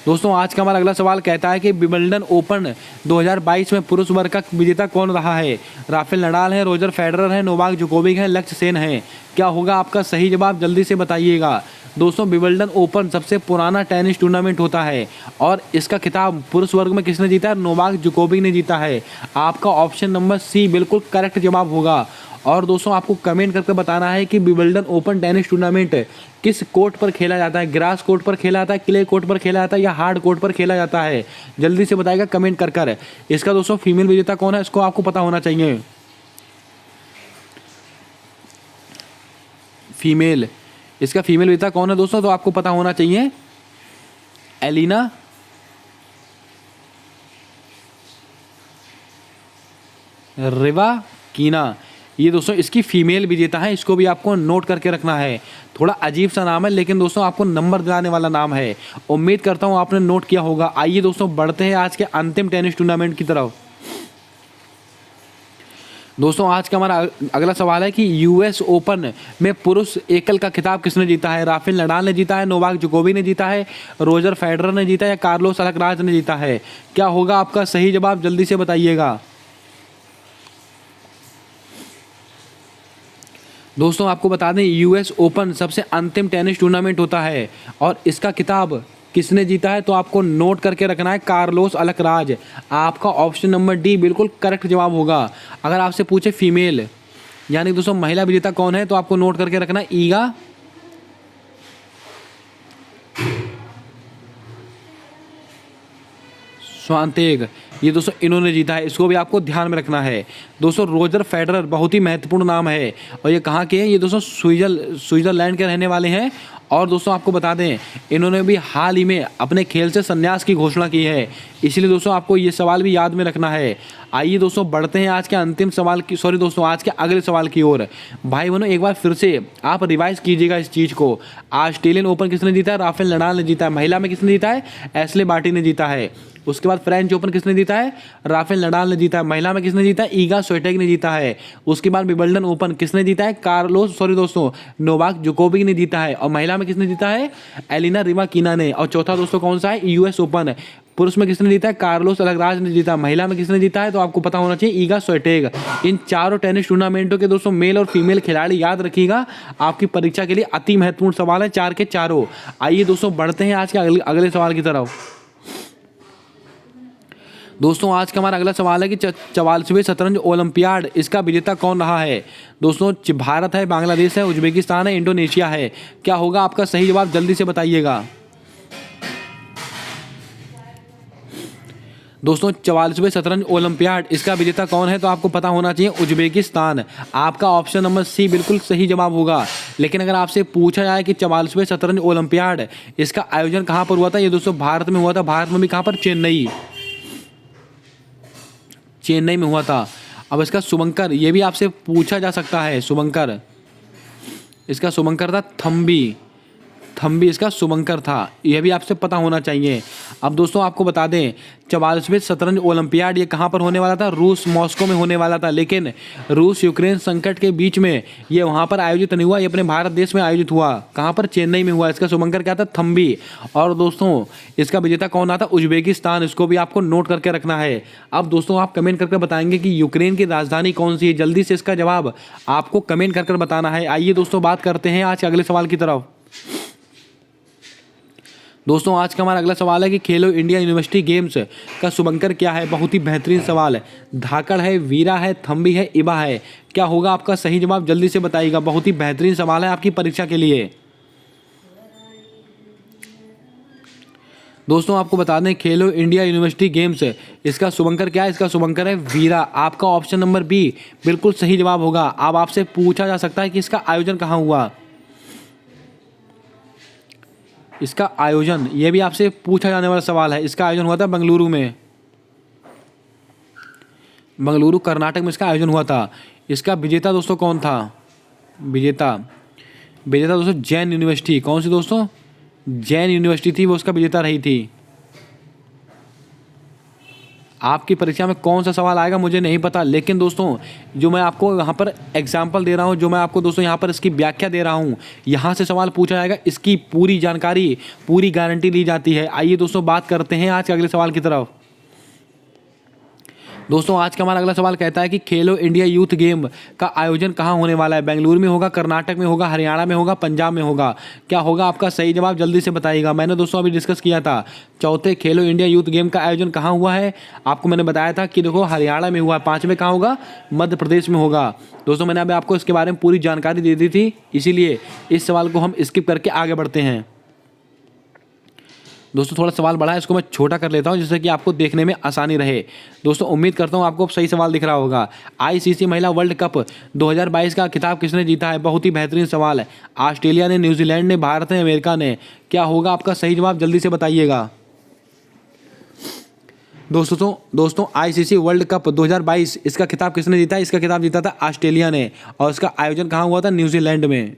दोस्तों आज का हमारा अगला सवाल कहता है कि विंबलडन ओपन 2022 में पुरुष वर्ग का विजेता कौन रहा है? राफेल नडाल है, रोजर फेडरर है, नोवाक जोकोविक है, लक्ष्य सेन है। क्या होगा आपका सही जवाब? जल्दी से बताइएगा। दोस्तों विंबलडन ओपन सबसे पुराना टेनिस टूर्नामेंट होता है और इसका खिताब पुरुष वर्ग में किसने जीता है? नोवाक जोकोविक ने जीता है। आपका ऑप्शन नंबर सी बिल्कुल करेक्ट जवाब होगा। और दोस्तों आपको कमेंट करके बताना है कि विंबलडन ओपन टेनिस टूर्नामेंट किस कोर्ट पर खेला जाता है? ग्रास कोर्ट पर खेला जाता है, क्ले कोर्ट पर खेला जाता है या हार्ड कोर्ट पर खेला जाता है? जल्दी से बताएगा कमेंट कर। इसका दोस्तों फीमेल विजेता कौन है, इसको आपको पता होना चाहिए। फीमेल, इसका फीमेल विजेता कौन है दोस्तों, तो आपको पता होना चाहिए एलिना रिवाकीना, ये दोस्तों इसकी फीमेल विजेता है। इसको भी आपको नोट करके रखना है। थोड़ा अजीब सा नाम है लेकिन दोस्तों आपको नंबर दिलाने वाला नाम है। उम्मीद करता हूँ आपने नोट किया होगा। आइए दोस्तों बढ़ते हैं आज के अंतिम टेनिस टूर्नामेंट की तरफ। दोस्तों आज का हमारा अगला सवाल है कि यूएस ओपन में पुरुष एकल का खिताब किसने जीता है? राफेल नडाल ने जीता है, नोवाक जोकोविक ने जीता है, रोजर फेडरर ने जीता है या कार्लोस अल्कराज ने जीता है? क्या होगा आपका सही जवाब? जल्दी से बताइएगा। दोस्तों आपको बता दें यूएस ओपन सबसे अंतिम टेनिस टूर्नामेंट होता है और इसका खिताब किसने जीता है? तो आपको नोट करके रखना है कार्लोस अल्कराज। आपका ऑप्शन नंबर डी बिल्कुल करेक्ट जवाब होगा। अगर आपसे पूछे फीमेल यानी दोस्तों महिला विजेता कौन है, तो आपको नोट करके रखना है ईगा स्वांतेग, ये दोस्तों इन्होंने जीता है। इसको भी आपको ध्यान में रखना है। दोस्तों रोजर फेडरर बहुत ही महत्वपूर्ण नाम है और ये कहाँ के हैं? ये दोस्तों स्विट्जरलैंड के रहने वाले हैं। और दोस्तों आपको बता दें इन्होंने भी हाल ही में अपने खेल से संन्यास की घोषणा की है, इसलिए दोस्तों आपको ये सवाल भी याद में रखना है। आइए दोस्तों बढ़ते हैं आज के अंतिम सवाल की दोस्तों आज के अगले सवाल की ओर। भाई बहनों एक बार फिर से आप रिवाइज कीजिएगा इस चीज़ को। ऑस्ट्रेलियन ओपन किसने जीता है? राफेल नडाल ने जीता है। महिला में किसने जीता है? एशले बार्टी ने जीता है। उसके बाद फ्रेंच ओपन किसने जीता है? राफेल नडाल ने जीता है। महिला में किसने जीता है? ईगा स्विएटेक ने जीता है। उसके बाद विंबलडन ओपन किसने जीता है? दोस्तों नोवाक जोकोविक ने जीता है। और महिला में किसने जीता है? एलिना रिवाकीना ने। और चौथा दोस्तों कौन सा है? यूएस ओपन पुरुष में किसने जीता है? कार्लोस अल्कराज ने जीता। महिला में किसने जीता है? तो आपको पता होना चाहिए ईगा स्विएटेक। इन चारों टेनिस टूर्नामेंटों के दोस्तों मेल और फीमेल खिलाड़ी याद रखिएगा, आपकी परीक्षा के लिए अति महत्वपूर्ण सवाल है, चार के चारों। आइए दोस्तों बढ़ते हैं आज के अगले सवाल की तरफ। दोस्तों आज का हमारा अगला सवाल है कि 44वें शतरंज ओलंपियाड इसका विजेता कौन रहा है? दोस्तों भारत है, बांग्लादेश है, उज्बेकिस्तान है, इंडोनेशिया है। क्या होगा आपका सही जवाब? जल्दी से बताइएगा। दोस्तों 44वें शतरंज ओलंपियाड इसका विजेता कौन है? तो आपको पता होना चाहिए उज्बेकिस्तान। आपका ऑप्शन नंबर सी बिल्कुल सही जवाब होगा। लेकिन अगर आपसे पूछा जाए कि 44वें शतरंज ओलंपियाड इसका आयोजन कहाँ पर हुआ था? ये दोस्तों भारत में हुआ था। भारत में भी कहाँ पर? चेन्नई में हुआ था। अब इसका शुभंकर, ये भी आपसे पूछा जा सकता है। शुभंकर, इसका शुभंकर था थम्बी इसका शुभंकर था, यह भी आपसे पता होना चाहिए। अब दोस्तों आपको बता दें 44वें शतरंज ओलंपियाड ये कहाँ पर होने वाला था? रूस मॉस्को में होने वाला था, लेकिन रूस यूक्रेन संकट के बीच में ये वहाँ पर आयोजित नहीं हुआ, ये अपने भारत देश में आयोजित हुआ। कहाँ पर? चेन्नई में हुआ। इसका शुभंकर क्या था? थम्बी। और दोस्तों इसका विजेता कौन आता? उज्बेकिस्तान। इसको भी आपको नोट करके रखना है। अब दोस्तों आप कमेंट करके बताएंगे कि यूक्रेन की राजधानी कौन सी है? जल्दी से इसका जवाब आपको कमेंट कर बताना है। आइए दोस्तों बात करते हैं आज के अगले सवाल की तरफ। दोस्तों आज का हमारा अगला सवाल है कि खेलो इंडिया यूनिवर्सिटी गेम्स का शुभंकर क्या है? बहुत ही बेहतरीन सवाल है। धाकड़ है, वीरा है, थम्बी है, इबा है। क्या होगा आपका सही जवाब? जल्दी से बताइएगा। बहुत ही बेहतरीन सवाल है आपकी परीक्षा के लिए। दोस्तों आपको बता दें खेलो इंडिया यूनिवर्सिटी गेम्स इसका शुभंकर क्या है? इसका शुभंकर है वीरा। आपका ऑप्शन नंबर बी बिल्कुल सही जवाब होगा। अब आपसे पूछा जा सकता है कि इसका आयोजन कहाँ हुआ? इसका आयोजन, यह भी आपसे पूछा जाने वाला सवाल है। इसका आयोजन हुआ था बेंगलुरु में, बेंगलुरु कर्नाटक में इसका आयोजन हुआ था। इसका विजेता दोस्तों कौन था? विजेता दोस्तों जैन यूनिवर्सिटी। कौन सी दोस्तों? जैन यूनिवर्सिटी थी, वो उसका विजेता रही थी। आपकी परीक्षा में कौन सा सवाल आएगा मुझे नहीं पता, लेकिन दोस्तों जो मैं आपको यहाँ पर एग्जाम्पल दे रहा हूँ, जो मैं आपको दोस्तों यहाँ पर इसकी व्याख्या दे रहा हूँ, यहाँ से सवाल पूछा जाएगा, इसकी पूरी जानकारी, पूरी गारंटी ली जाती है। आइए दोस्तों बात करते हैं आज के अगले सवाल की तरफ। दोस्तों आज का हमारा अगला सवाल कहता है कि खेलो इंडिया यूथ गेम का आयोजन कहाँ होने वाला है। बेंगलुरु में होगा, कर्नाटक में होगा, हरियाणा में होगा, पंजाब में होगा। क्या होगा आपका सही जवाब, जल्दी से बताइएगा। मैंने दोस्तों अभी डिस्कस किया था, चौथे खेलो इंडिया यूथ गेम का आयोजन कहाँ हुआ है। आपको मैंने बताया था कि देखो हरियाणा में हुआ है, पाँचवें कहाँ होगा, मध्य प्रदेश में होगा। दोस्तों मैंने अभी आपको इसके बारे में पूरी जानकारी दे दी थी, इसीलिए इस सवाल को हम स्किप करके आगे बढ़ते हैं। दोस्तों थोड़ा सवाल बड़ा है, इसको मैं छोटा कर लेता हूं जिससे कि आपको देखने में आसानी रहे। दोस्तों उम्मीद करता हूं आपको सही सवाल दिख रहा होगा। आईसीसी महिला वर्ल्ड कप 2022 का खिताब किसने जीता है। बहुत ही बेहतरीन सवाल है। ऑस्ट्रेलिया ने, न्यूजीलैंड ने, भारत ने, अमेरिका ने। क्या होगा आपका सही जवाब, जल्दी से बताइएगा। दोस्तों आईसीसी वर्ल्ड कप 2022 इसका खिताब किसने जीता है। इसका खिताब जीता था ऑस्ट्रेलिया ने, और इसका आयोजन कहाँ हुआ था, न्यूजीलैंड में।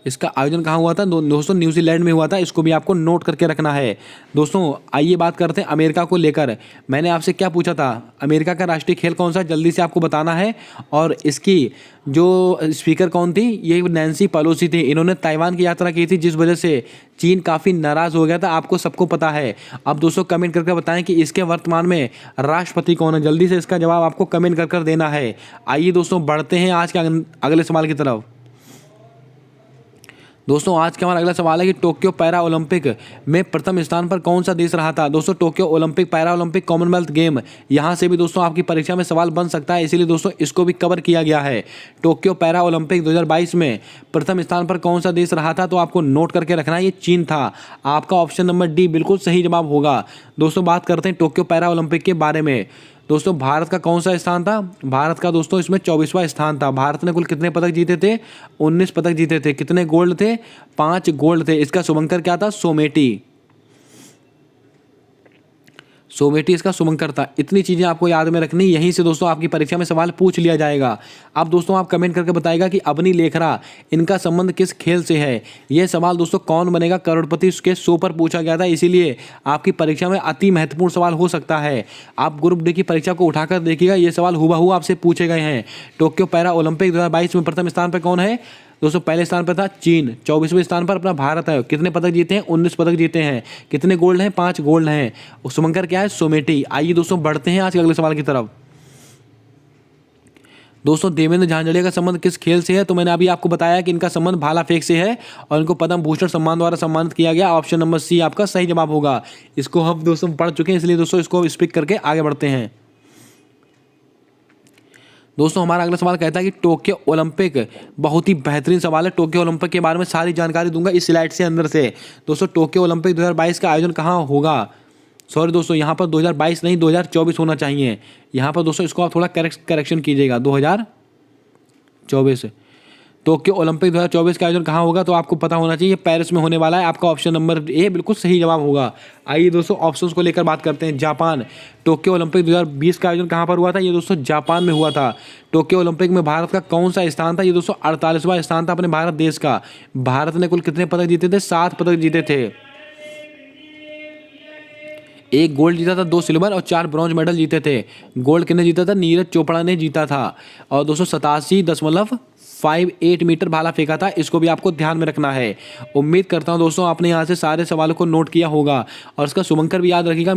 इसका आयोजन कहाँ हुआ था दोस्तों, न्यूजीलैंड में हुआ था। इसको भी आपको नोट करके रखना है। दोस्तों आइए बात करते हैं अमेरिका को लेकर। मैंने आपसे क्या पूछा था, अमेरिका का राष्ट्रीय खेल कौन सा, जल्दी से आपको बताना है। और इसकी जो स्पीकर कौन थी, ये नैन्सी पेलोसी थी। इन्होंने ताइवान की यात्रा की थी, जिस वजह से चीन काफ़ी नाराज़ हो गया था, आपको सबको पता है। अब दोस्तों कमेंट करके बताएं कि इसके वर्तमान में राष्ट्रपति कौन है। जल्दी से इसका जवाब आपको कमेंट कर कर देना है। आइए दोस्तों बढ़ते हैं आज के अगले सवाल की तरफ। दोस्तों आज का हमारा अगला सवाल है कि टोक्यो पैरा ओलंपिक में प्रथम स्थान पर कौन सा देश रहा था। दोस्तों Tokyo Olympic, para Olympic, Commonwealth game, यहाँ से भी दोस्तों आपकी परीक्षा में सवाल बन सकता है, इसीलिए दोस्तों इसको भी कवर किया गया है। टोक्यो पैरा ओलंपिक 2022 में प्रथम स्थान पर कौन सा देश रहा था, तो आपको नोट करके रखना है, ये चीन था। आपका ऑप्शन नंबर डी बिल्कुल सही जवाब होगा। दोस्तों बात करते हैं टोक्यो पैरा ओलंपिक के बारे में। दोस्तों भारत का कौन सा स्थान था। भारत का दोस्तों इसमें 24वां स्थान था। भारत ने कुल कितने पदक जीते थे, 19 पदक जीते थे। कितने गोल्ड थे, 5 गोल्ड थे। इसका शुभंकर क्या था, सोमेटी इसका शुभंकर था। इतनी चीज़ें आपको याद में रखनी, यहीं से दोस्तों आपकी परीक्षा में सवाल पूछ लिया जाएगा। अब दोस्तों आप कमेंट करके बताइएगा कि अबनी लेखरा, इनका संबंध किस खेल से है। यह सवाल दोस्तों कौन बनेगा करोड़पति के शो पर पूछा गया था, इसीलिए आपकी परीक्षा में अति महत्वपूर्ण सवाल हो सकता है। आप ग्रुप डी की परीक्षा को उठाकर देखिएगा, ये सवाल हुबहू आपसे पूछे गए हैं। टोक्यो पैरा ओलंपिक 2022 में प्रथम स्थान पर कौन है। दोस्तों पहले स्थान पर था चीन, 24वें स्थान पर अपना भारत है। कितने पदक जीते हैं, 19 पदक जीते हैं। कितने गोल्ड हैं, 5 गोल्ड हैं। शुभंकर क्या है, सोमेटी। आइए दोस्तों बढ़ते हैं आज के अगले सवाल की तरफ। दोस्तों देवेंद्र झांझड़िया का संबंध किस खेल से है, तो मैंने अभी आपको बताया कि इनका संबंध भाला फेंक से है और इनको पद्म भूषण सम्मान द्वारा सम्मानित किया गया। ऑप्शन नंबर सी आपका सही जवाब होगा। इसको हम दोस्तों पढ़ चुके हैं, इसलिए दोस्तों इसको स्पीक करके आगे बढ़ते हैं। दोस्तों हमारा अगला सवाल कहता है कि टोक्यो ओलंपिक, बहुत ही बेहतरीन सवाल है। टोक्यो ओलंपिक के बारे में सारी जानकारी दूंगा इस स्लाइड से अंदर से। दोस्तों टोक्यो ओलंपिक 2022 का आयोजन कहाँ होगा। सॉरी दोस्तों, यहाँ पर 2022 नहीं 2024 होना चाहिए। यहाँ पर दोस्तों इसको आप थोड़ा करेक्शन कीजिएगा, 2024। टोक्यो ओलंपिक 2024 का आयोजन कहाँ होगा, तो आपको पता होना चाहिए पेरिस में होने वाला है। आपका ऑप्शन नंबर ए बिल्कुल सही जवाब होगा। आइए दोस्तों ऑप्शंस को लेकर बात करते हैं। जापान, टोक्यो ओलंपिक 2020 का आयोजन कहाँ पर हुआ था, ये दोस्तों जापान में हुआ था। टोक्यो ओलंपिक में भारत का कौन सा स्थान था, ये दोस्तों 48वां स्थान था अपने भारत देश का। भारत ने कुल कितने पदक जीते थे, 7 पदक जीते थे। 1 गोल्ड जीता था, 2 सिल्वर और 4 ब्रॉन्ज मेडल जीते थे। गोल्ड किसने जीता था, नीरज चोपड़ा ने जीता था। और 287.58 मीटर भाला फेंका था। इसको भी आपको ध्यान में रखना है। उम्मीद करता हूं दोस्तों आपने यहाँ से सारे सवालों को नोट किया होगा। और इसका शुभंकर भी याद रखिएगा,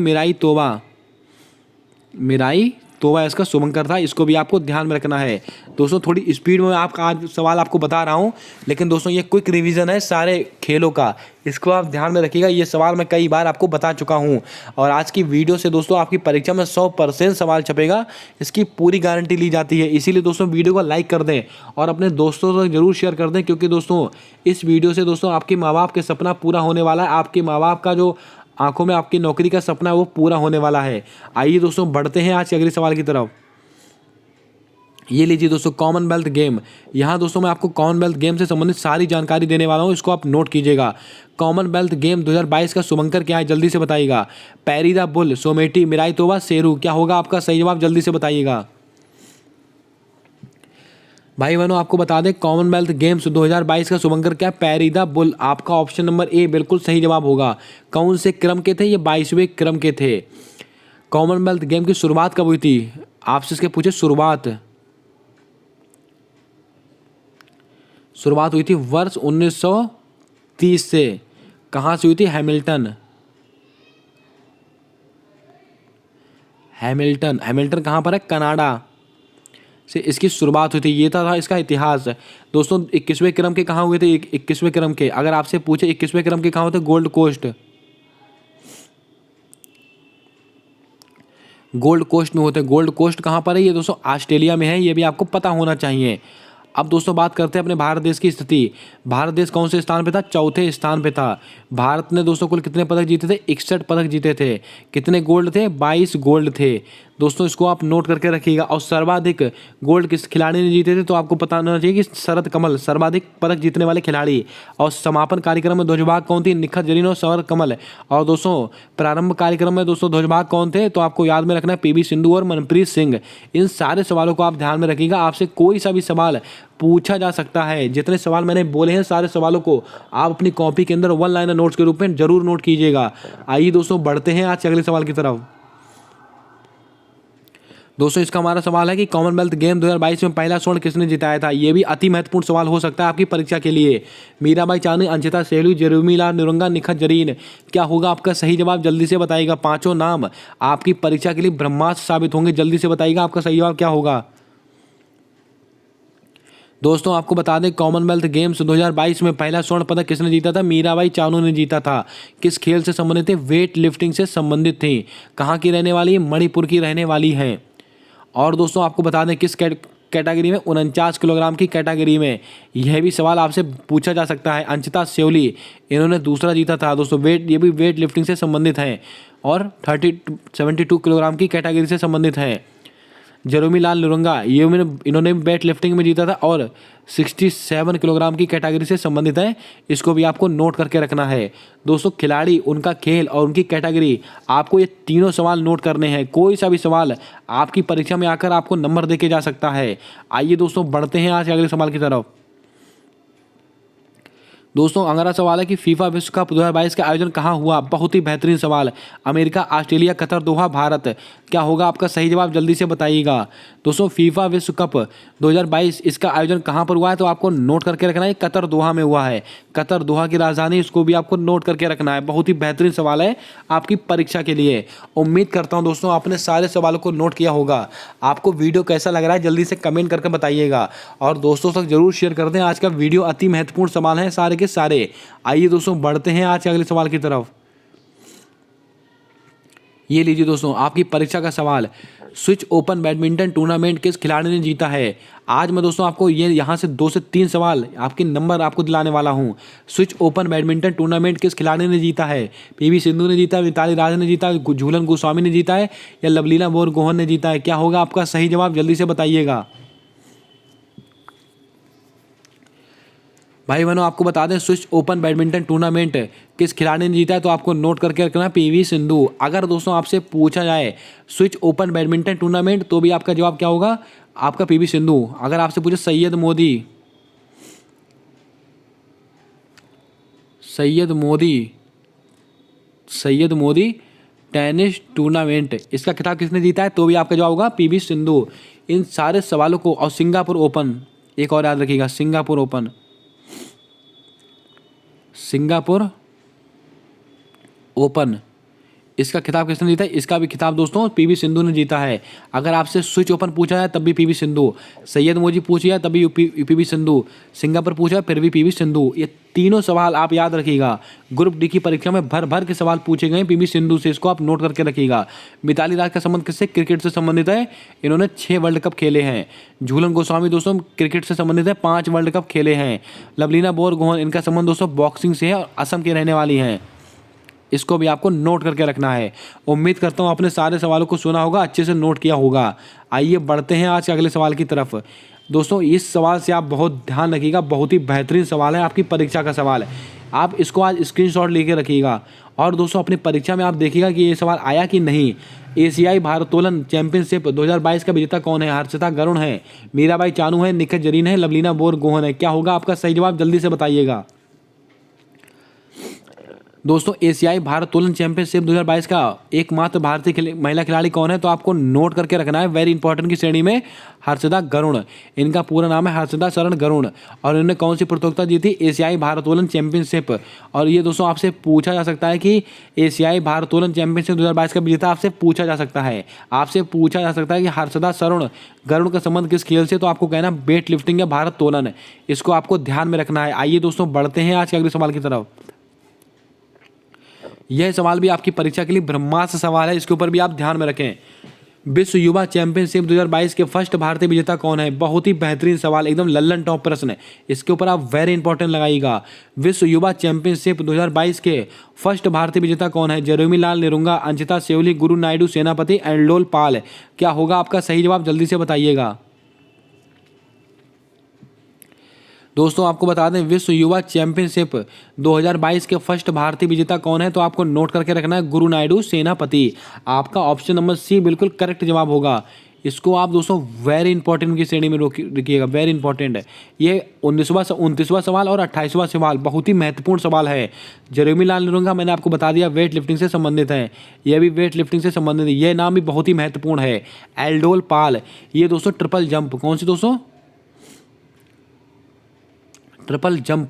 मिराई तोवा इसका शुभंकर था। इसको भी आपको ध्यान में रखना है। दोस्तों थोड़ी स्पीड में आपका आज सवाल आपको बता रहा हूँ, लेकिन दोस्तों ये क्विक रिवीजन है सारे खेलों का, इसको आप ध्यान में रखिएगा। ये सवाल मैं कई बार आपको बता चुका हूँ। और आज की वीडियो से दोस्तों आपकी परीक्षा में 100% सवाल छपेगा, इसकी पूरी गारंटी ली जाती है। इसीलिए दोस्तों वीडियो को लाइक कर दें और अपने दोस्तों तक जरूर शेयर कर दें, क्योंकि दोस्तों इस वीडियो से दोस्तों आपके माँ बाप के सपना पूरा होने वाला है। आपके माँ बाप का जो आंखों में आपकी नौकरी का सपना है वो पूरा होने वाला है। आइए दोस्तों बढ़ते हैं आज के अगले सवाल की तरफ। ये लीजिए दोस्तों कॉमनवेल्थ गेम। यहाँ दोस्तों मैं आपको कॉमनवेल्थ गेम से संबंधित सारी जानकारी देने वाला हूँ, इसको आप नोट कीजिएगा। कॉमनवेल्थ गेम 2022 का शुभंकर क्या है, जल्दी से बताइएगा। पैरी द बुल, सोमेटी, मिराई तोवा, शेरू। क्या होगा आपका सही जवाब, जल्दी से बताइएगा। भाई बहनों आपको बता दें कॉमनवेल्थ गेम्स 2022 का शुभंकर क्या पैरी द बुल। आपका ऑप्शन नंबर ए बिल्कुल सही जवाब होगा। कौन से क्रम के थे ये? 22वें क्रम के थे। कॉमनवेल्थ गेम की शुरुआत कब हुई थी? आपसे इसके पूछे शुरुआत हुई थी वर्ष 1930 से। कहाँ से हुई थी? हैमिल्टन कहाँ पर है? कनाडा से इसकी शुरुआत हुई थी। ये था इसका इतिहास। दोस्तों 21वें क्रम के कहाँ हुए थे? 21वें क्रम के अगर आपसे पूछे 21वें क्रम के कहाँ होते? गोल्ड कोस्ट में होते। गोल्ड कोस्ट कहाँ पर है? ये दोस्तों ऑस्ट्रेलिया में है। ये भी आपको पता होना चाहिए। अब दोस्तों बात करते हैं अपने भारत देश की स्थिति। भारत देश कौन से स्थान पे था? चौथे स्थान पे था। भारत ने दोस्तों कुल कितने पदक जीते थे? 61 पदक जीते थे। कितने गोल्ड थे? 22 गोल्ड थे। दोस्तों इसको आप नोट करके रखिएगा। और सर्वाधिक गोल्ड किस खिलाड़ी ने जीते थे? तो आपको पता होना चाहिए कि शरद कमल सर्वाधिक पदक जीतने वाले खिलाड़ी। और समापन कार्यक्रम में ध्वजभाग कौन थी? निखत जरीन और शरद कमल। और दोस्तों प्रारंभ कार्यक्रम में दोस्तों ध्वजभाग कौन थे? तो आपको याद में रखना है पीवी सिंधु और मनप्रीत सिंह। इन सारे सवालों को आप ध्यान में रखिएगा। आपसे कोई सा भी सवाल पूछा जा सकता है। जितने सवाल मैंने बोले हैं सारे सवालों को आप अपनी कॉपी के अंदर वन लाइनर नोट्स के रूप में जरूर नोट कीजिएगा। आइए दोस्तों बढ़ते हैं आज के अगले सवाल की तरफ। दोस्तों इसका हमारा सवाल है कि कॉमनवेल्थ गेम 2022 में पहला स्वर्ण किसने जिताया था? यह भी अति महत्वपूर्ण सवाल हो सकता है आपकी परीक्षा के लिए। मीराबाई चानू, अंशिता सेहलू, जेरेमीलाल निरंगा, निखत जरीन। क्या होगा आपका सही जवाब? जल्दी से बताइएगा। पांचों नाम आपकी परीक्षा के लिए ब्रह्मास्त्र साबित होंगे। जल्दी से बताइएगा आपका सही जवाब क्या होगा। दोस्तों आपको बता दें कॉमनवेल्थ गेम्स 2022 में पहला स्वर्ण पदक किसने जीता था? मीराबाई चानू ने जीता था। किस खेल से संबंधित थे? वेट लिफ्टिंग से संबंधित थी। कहाँ की रहने वाली है? मणिपुर की रहने वाली है। और दोस्तों आपको बता दें किस कैटेगरी में? 49 किलोग्राम की कैटेगरी में। यह भी सवाल आपसे पूछा जा सकता है। अंशिता सेवली इन्होंने दूसरा जीता था। दोस्तों ये भी वेट लिफ्टिंग से संबंधित हैं और 72 किलोग्राम की कैटेगरी से संबंधित हैं। जेरेमीलाल निरंगा इन्होंने वेट लिफ्टिंग में जीता था और 67 किलोग्राम की कैटेगरी से संबंधित है। इसको भी आपको नोट करके रखना है। दोस्तों खिलाड़ी, उनका खेल और उनकी कैटेगरी, आपको ये तीनों सवाल नोट करने हैं। कोई सा भी सवाल आपकी परीक्षा में आकर आपको नंबर देके जा सकता है। आइए दोस्तों बढ़ते हैं आज के अगले सवाल की तरफ। दोस्तों अगला सवाल है कि फीफा विश्व कप 2022 का आयोजन कहाँ हुआ? बहुत ही बेहतरीन सवाल। अमेरिका, ऑस्ट्रेलिया, कतर, दोहा, भारत। क्या होगा आपका सही जवाब? जल्दी से बताइएगा। दोस्तों फीफा विश्व कप 2022 इसका आयोजन कहाँ पर हुआ है? तो आपको नोट करके रखना है। कतर, दोहा में हुआ है। कतर, दोहा की राजधानी, इसको भी आपको नोट करके रखना है। बहुत ही बेहतरीन सवाल है आपकी परीक्षा के लिए। उम्मीद करता हूँ दोस्तों आपने सारे सवालों को नोट किया होगा। आपको वीडियो कैसा लग रहा है जल्दी से कमेंट करके बताइएगा और दोस्तों तक जरूर शेयर कर दें। आज का वीडियो अति महत्वपूर्ण सवाल है सारे के सारे। आइए दोस्तों बढ़ते हैं आज के अगले सवाल की तरफ। ये लीजिए दोस्तों आपकी परीक्षा का सवाल। स्विच ओपन बैडमिंटन टूर्नामेंट किस खिलाड़ी ने जीता है? आज मैं दोस्तों आपको यहाँ से 2 से 3 सवाल आपके नंबर आपको दिलाने वाला हूँ। स्विच ओपन बैडमिंटन टूर्नामेंट किस खिलाड़ी ने जीता है? पीवी सिंधु ने जीता है, मिताली राज ने जीता है, झूलन गोस्वामी ने जीता है या लवलीना बोरगोहन ने जीता है? क्या होगा आपका सही जवाब? जल्दी से बताइएगा। भाई बहनों आपको बता दें स्विच ओपन बैडमिंटन टूर्नामेंट किस खिलाड़ी ने जीता है? तो आपको नोट करके रखना पीवी सिंधु। अगर दोस्तों आपसे पूछा जाए स्विच ओपन बैडमिंटन टूर्नामेंट तो भी आपका जवाब क्या होगा? आपका पीवी सिंधु। अगर आपसे पूछे सैयद मोदी टेनिस टूर्नामेंट इसका खिताब किसने जीता है? तो भी आपका जवाब होगा पीवी सिंधु। इन सारे सवालों को और सिंगापुर ओपन, एक और याद रखिएगा, सिंगापुर ओपन इसका खिताब किसने जीता है? इसका भी खिताब दोस्तों पीवी सिंधु ने जीता है। अगर आपसे स्विच ओपन पूछा जाए तब भी पीवी सिंधु, सैयद मोदी पूछी जाए तभी पीवी सिंधु, सिंगापुर पूछा फिर भी पीवी सिंधु। ये तीनों सवाल आप याद रखिएगा। ग्रुप डी की परीक्षा में भर भर के सवाल पूछे गए पीवी सिंधु से, इसको आप नोट करके रखिएगा। मिताली राज का संबंध किससे? क्रिकेट से संबंधित है। इन्होंने 6 वर्ल्ड कप खेले हैं। झूलन गोस्वामी दोस्तों क्रिकेट से संबंधित है, 5 वर्ल्ड कप खेले हैं। लवलीना बोरगोहन इनका संबंध दोस्तों बॉक्सिंग से है और असम की रहने वाली हैं। इसको भी आपको नोट करके रखना है। उम्मीद करता हूँ आपने सारे सवालों को सुना होगा, अच्छे से नोट किया होगा। आइए बढ़ते हैं आज के अगले सवाल की तरफ। दोस्तों इस सवाल से आप बहुत ध्यान रखिएगा, बहुत ही बेहतरीन सवाल है, आपकी परीक्षा का सवाल है। आप इसको आज स्क्रीनशॉट लेके रखिएगा और दोस्तों अपनी परीक्षा में आप देखिएगा कि ये सवाल आया कि नहीं। एशियाई भारोत्तोलन चैंपियनशिप 2022 का विजेता कौन है? हर्षिता गरुड़ है, मीराबाई चानू है, निखत जरीन है, लवलीना बोरगोहन है। क्या होगा आपका सही जवाब? जल्दी से बताइएगा। दोस्तों एशियाई भारोत्तोलन चैंपियनशिप 2022 का एकमात्र भारतीय महिला खिलाड़ी कौन है? तो आपको नोट करके रखना है, वेरी इंपॉर्टेंट की श्रेणी में, हर्षिता गरुड़। इनका पूरा नाम है हर्षिता शरण गरुड़ और इन्होंने कौन सी प्रतियोगिता जीती? एशियाई भारोत्तोलन चैंपियनशिप। और ये दोस्तों आपसे पूछा जा सकता है कि एशियाई भारोत्तोलन चैंपियनशिप 2022 का विजेता आपसे पूछा जा सकता है। आपसे पूछा जा सकता है कि हर्षिता शरण गरुड़ का संबंध किस खेल से? तो आपको कहना वेट लिफ्टिंग या भारोत्तोलन। इसको आपको ध्यान में रखना है। आइए दोस्तों बढ़ते हैं आज के अगले सवाल की तरफ। यह सवाल भी आपकी परीक्षा के लिए ब्रह्मास्त्र सवाल है, इसके ऊपर भी आप ध्यान में रखें। विश्व युवा चैंपियनशिप 2022 के फर्स्ट भारतीय विजेता कौन है? बहुत ही बेहतरीन सवाल, एकदम लल्लन टॉप प्रश्न है, इसके ऊपर आप वेरी इंपॉर्टेंट लगाइएगा। विश्व युवा चैंपियनशिप 2022 के फर्स्ट भारतीय विजेता कौन है? जेरेमी लाल निरुंगा, अंशिता सेवली, गुरु नायडू सेनापति, एंडोल पाल। क्या होगा आपका सही जवाब? जल्दी से बताइएगा। दोस्तों आपको बता दें विश्व युवा चैंपियनशिप 2022 के फर्स्ट भारतीय विजेता कौन है? तो आपको नोट करके रखना है गुरु नायडू सेनापति। आपका ऑप्शन नंबर सी बिल्कुल करेक्ट जवाब होगा। इसको आप दोस्तों वेरी इंपॉर्टेंट की श्रेणी में रखिएगा, वेरी इंपॉर्टेंट है। ये 29वां सवाल और 28वां सवाल बहुत ही महत्वपूर्ण सवाल है। जेरेमी लाल निरुंगा मैंने आपको बता दिया वेट लिफ्टिंग से संबंधित है, यह भी वेट लिफ्टिंग से संबंधित है। यह नाम भी बहुत ही महत्वपूर्ण है। एल्डोल पाल, ये दोस्तों ट्रिपल जंप, कौन सी दोस्तों? ट्रिपल जंप,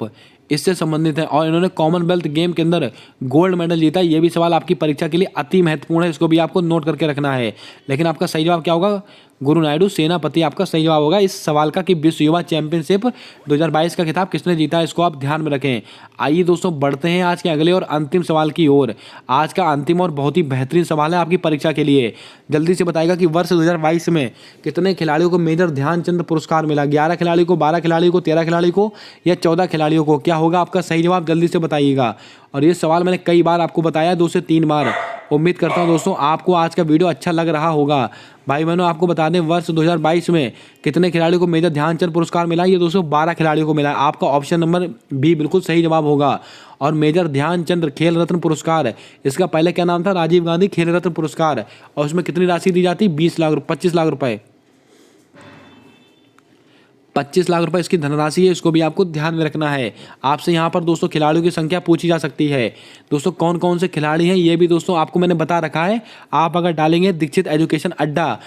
इससे संबंधित है और इन्होंने कॉमनवेल्थ गेम के अंदर गोल्ड मेडल जीता। ये भी सवाल आपकी परीक्षा के लिए अति महत्वपूर्ण है, इसको भी आपको नोट करके रखना है। लेकिन आपका सही जवाब क्या होगा? गुरु नायडू सेनापति आपका सही जवाब होगा इस सवाल का कि विश्व युवा चैंपियनशिप 2022 का खिताब किसने जीता, इसको आप ध्यान में रखें। आइए दोस्तों बढ़ते हैं आज के अगले और अंतिम सवाल की ओर। आज का अंतिम और बहुत ही बेहतरीन सवाल है आपकी परीक्षा के लिए। जल्दी से बताएगा कि वर्ष 2022 में कितने खिलाड़ियों को मेजर ध्यानचंद पुरस्कार मिला? 11 खिलाड़ियों को, 12 खिलाड़ियों को, 13 खिलाड़ियों को या 14 खिलाड़ियों को? क्या होगा आपका सही जवाब? जल्दी से बताइएगा। और ये सवाल मैंने कई बार आपको बताया, 2 से 3 बार। उम्मीद करता हूं दोस्तों आपको आज का वीडियो अच्छा लग रहा होगा। भाई बहनों आपको बता दें वर्ष 2022 में कितने खिलाड़ियों को मेजर ध्यानचंद पुरस्कार मिला? ये दोस्तों 12 खिलाड़ियों को मिला। आपका ऑप्शन नंबर बी बिल्कुल सही जवाब होगा। और मेजर ध्यानचंद खेल रत्न पुरस्कार, इसका पहले क्या नाम था? राजीव गांधी खेल रत्न पुरस्कार। और उसमें कितनी राशि दी जाती? 25 लाख रुपए। 25 लाख रुपए इसकी धनराशि है, इसको भी आपको ध्यान में रखना है। आपसे यहाँ पर दोस्तों खिलाड़ियों की संख्या पूछी जा सकती है। दोस्तों कौन कौन से खिलाड़ी हैं ये भी दोस्तों आपको मैंने बता रखा है। आप अगर डालेंगे दीक्षित एजुकेशन अड्डा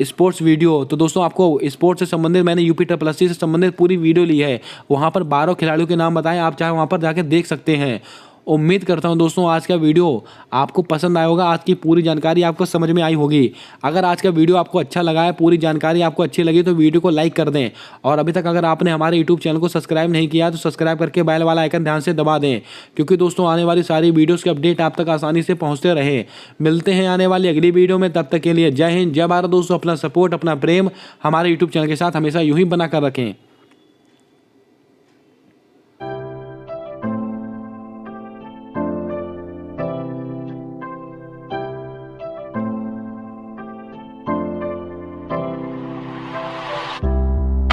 स्पोर्ट्स वीडियो, तो दोस्तों आपको स्पोर्ट्स से संबंधित मैंने यूपी ट्रिपल एससी से संबंधित पूरी वीडियो ली है। वहाँ पर 12 खिलाड़ियों के नाम बताएं, आप चाहे वहाँ पर जाकर देख सकते हैं। उम्मीद करता हूं दोस्तों आज का वीडियो आपको पसंद आया होगा, आज की पूरी जानकारी आपको समझ में आई होगी। अगर आज का वीडियो आपको अच्छा लगा है, पूरी जानकारी आपको अच्छी लगी तो वीडियो को लाइक कर दें। और अभी तक अगर आपने हमारे यूट्यूब चैनल को सब्सक्राइब नहीं किया तो सब्सक्राइब करके बेल वाला आइकन ध्यान से दबा दें, क्योंकि दोस्तों आने वाली सारी वीडियोज़ के अपडेट आप तक आसानी से पहुँचते रहे। मिलते हैं आने वाली अगली वीडियो में, तब तक के लिए जय हिंद जय भारत। दोस्तों अपना सपोर्ट, अपना प्रेम हमारे यूट्यूब चैनल के साथ हमेशा यूँ ही बना कर रखें।